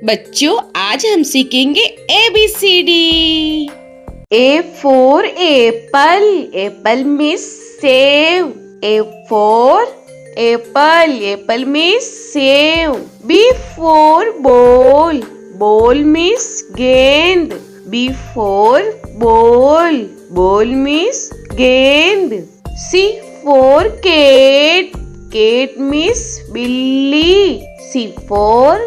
बच्चों आज हम सीखेंगे ABCD। A for apple. Apple means save. A for apple. Apple means save. B for ball. Ball means gend. B for ball. Ball means gend. C for cat. Cat means billy. C for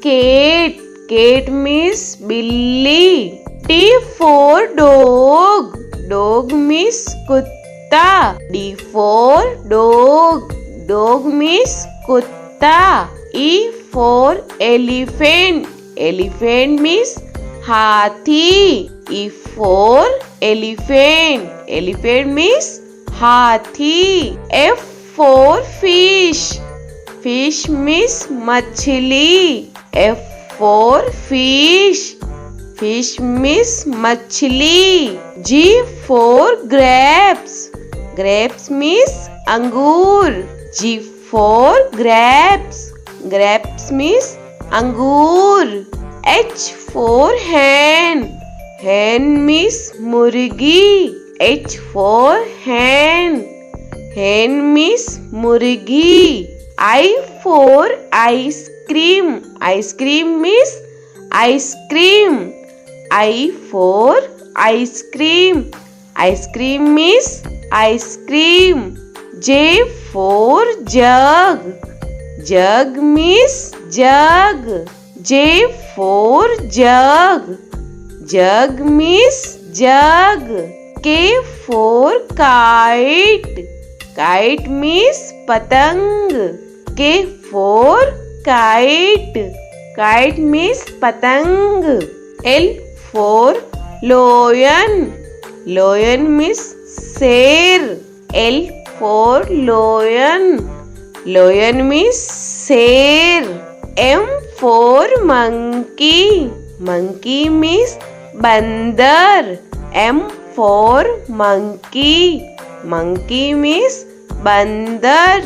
cat. Cat means billy. D for dog. Dog means kutta. D for dog. Dog means kutta. E for elephant. Elephant means hathi. E for elephant. Elephant means hathi. F for fish. Fish means machli. F for fish. Fish means machli. G for grapes. Grapes means angur. G for grapes. Grapes means angur. H for hen. Hen means murgi. H for hen. Hen means murgi. I for ice cream. Ice cream means ice cream. I for ice cream. Ice cream means ice cream. J for jug. Jug means jug. J for jug. Jug means jug. K for kite. Kite means patang. K for kite. Kite means patang. L for lion. Lion means sher. L for lion. Lion means sher. M for monkey. Monkey means bandar. M for monkey. Monkey means bandar.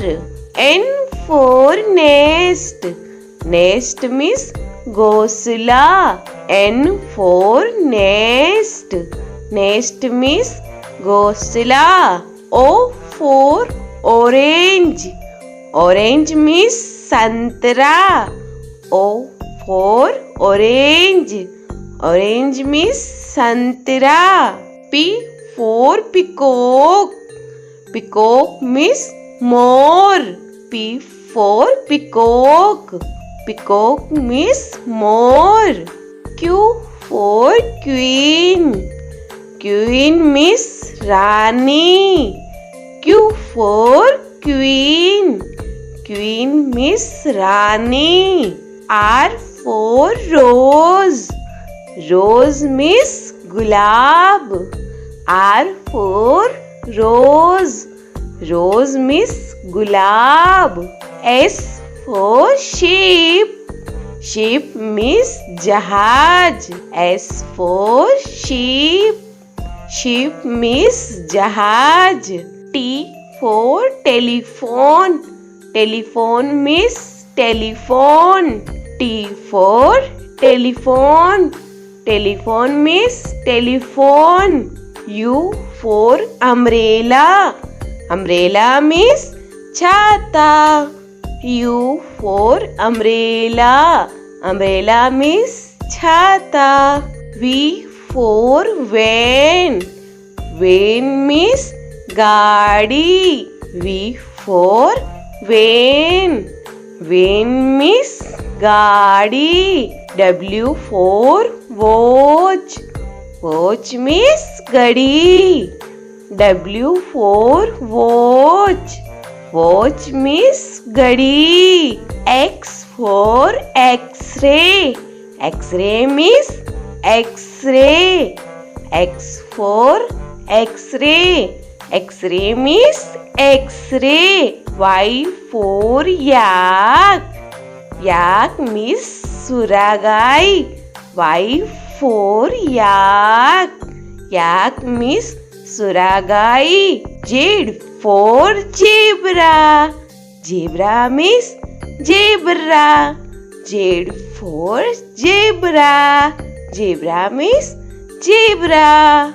N for nest. Nest means घोंसला. N for nest. Nest means घोंसला. O for orange. Orange means संतरा. O for orange. Orange means संतरा. P for peacock. Peacock means more. P for peacock. Peacock means more. Q for queen. Queen means Rani. Q for queen. Queen means Rani. R for rose. Rose means gulab. R for rose. Rose means gulab. S for sheep. Sheep means jahaj. S for sheep. Sheep means jahaj. T for telephone. Telephone means telephone. T for telephone. Telephone means telephone. U for umbrella. Umbrella means chhata. U for umbrella. Umbrella means chhata. V for van. Van means gaadi. V for van. Van means gaadi. W for watch. Watch means gadi. W for watch. Watch means gadi. X for X-ray. X-ray means X-ray. X for X-ray. X-ray means X-ray. Y for yak. Yak means suragai. Y for yak. Yak means suragai. Z for zebra. Zebra means zebra. Z for zebra. Zebra means zebra.